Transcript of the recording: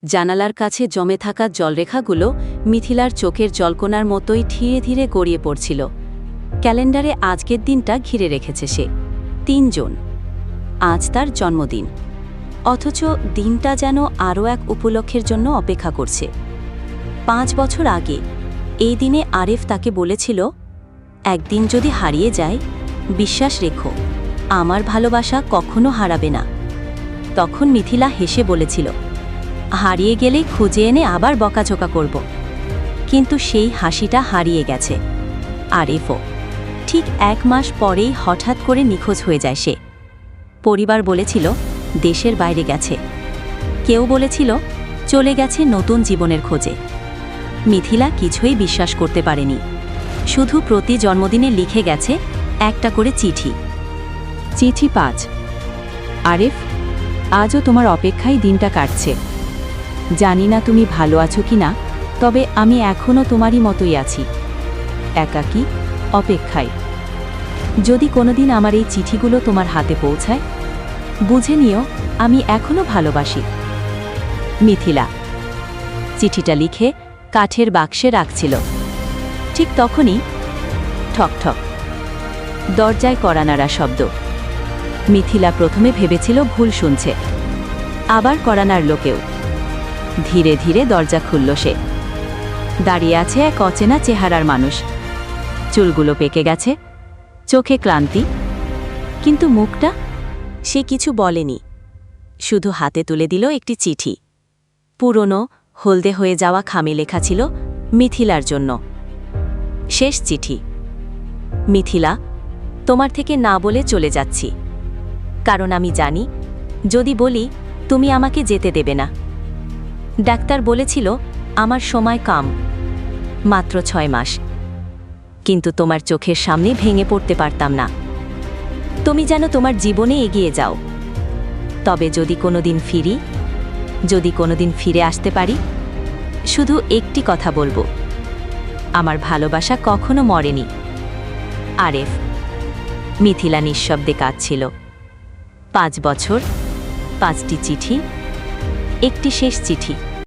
জানালার কাছে জমে থাকা জলরেখাগুলো মিথিলার চোখের জলকণার মতোই ধীরে ধীরে গড়িয়ে পড়ছিল। ক্যালেন্ডারে আজকের দিনটা ঘিরে রেখেছে সে ৩ জুন। আজ তার জন্মদিন, অথচ দিনটা যেন আরও এক উপলক্ষের জন্য অপেক্ষা করছে। ৫ বছর আগে এই দিনে আরেফ তাকে বলেছিল, একদিন যদি হারিয়ে যায়, বিশ্বাস রেখো, আমার ভালোবাসা কখনো হারাবে না। তখন মিথিলা হেসে বলেছিল, হারিয়ে গেলেই খুঁজে এনে আবার বকাঝোকা করব। কিন্তু সেই হাসিটা হারিয়ে গেছে। আরেফও ঠিক ১ মাস পরেই হঠাৎ করে নিখোঁজ হয়ে যায় সে। পরিবার বলেছিল দেশের বাইরে গেছে, কেউ বলেছিল চলে গেছে নতুন জীবনের খোঁজে। মিথিলা কিছুই বিশ্বাস করতে পারেনি, শুধু প্রতি জন্মদিনে লিখে গেছে একটা করে চিঠি। চিঠি ৫। আরেফ, আজও তোমার অপেক্ষায় দিনটা কাটছে। জানি না তুমি ভালো আছো কি না, তবে আমি এখনও তোমারই মতোই আছি, একাকী, অপেক্ষায়। যদি কোনোদিন আমার এই চিঠিগুলো তোমার হাতে পৌঁছায়, বুঝে নিও আমি এখনও ভালোবাসি। মিথিলা চিঠিটা লিখে কাঠের বাক্সে রাখছিল। ঠিক তখনই ঠক ঠক, দরজায় কড়া নাড়া শব্দ। মিথিলা প্রথমে ভেবেছিল ভুল শুনছে, আবার কড়া নাড়ল কেউ। ধীরে ধীরে দরজা খুলল সে। দাঁড়িয়ে আছে এক অচেনা চেহারার মানুষ। চুলগুলো পেকে গেছে, চোখে ক্লান্তি, কিন্তু মুখটা, সে কিছু বলেনি, শুধু হাতে তুলে দিল একটি চিঠি। পুরনো হলদে হয়ে যাওয়া খামে লেখা ছিল মিথিলার জন্য। শেষ চিঠি। মিথিলা, তোমার থেকে না বলে চলে যাচ্ছি, কারণ আমি জানি যদি বলি তুমি আমাকে যেতে দেবে না। ডাক্তার বলেছিল আমার সময় কম, মাত্র ৬ মাস, কিন্তু তোমার চোখের সামনে ভেঙে পড়তে পারতাম না। তুমি যেন তোমার জীবনে এগিয়ে যাও। তবে যদি কোনোদিন ফিরি, যদি কোনোদিন ফিরে আসতে পারি, শুধু একটি কথা বলবো, আমার ভালোবাসা কখনো মরেনি। আরেফ। মিথিলা নিঃশব্দে কাঁদছিল। ৫ বছর, ৫টি চিঠি, একটি শেষ চিঠি।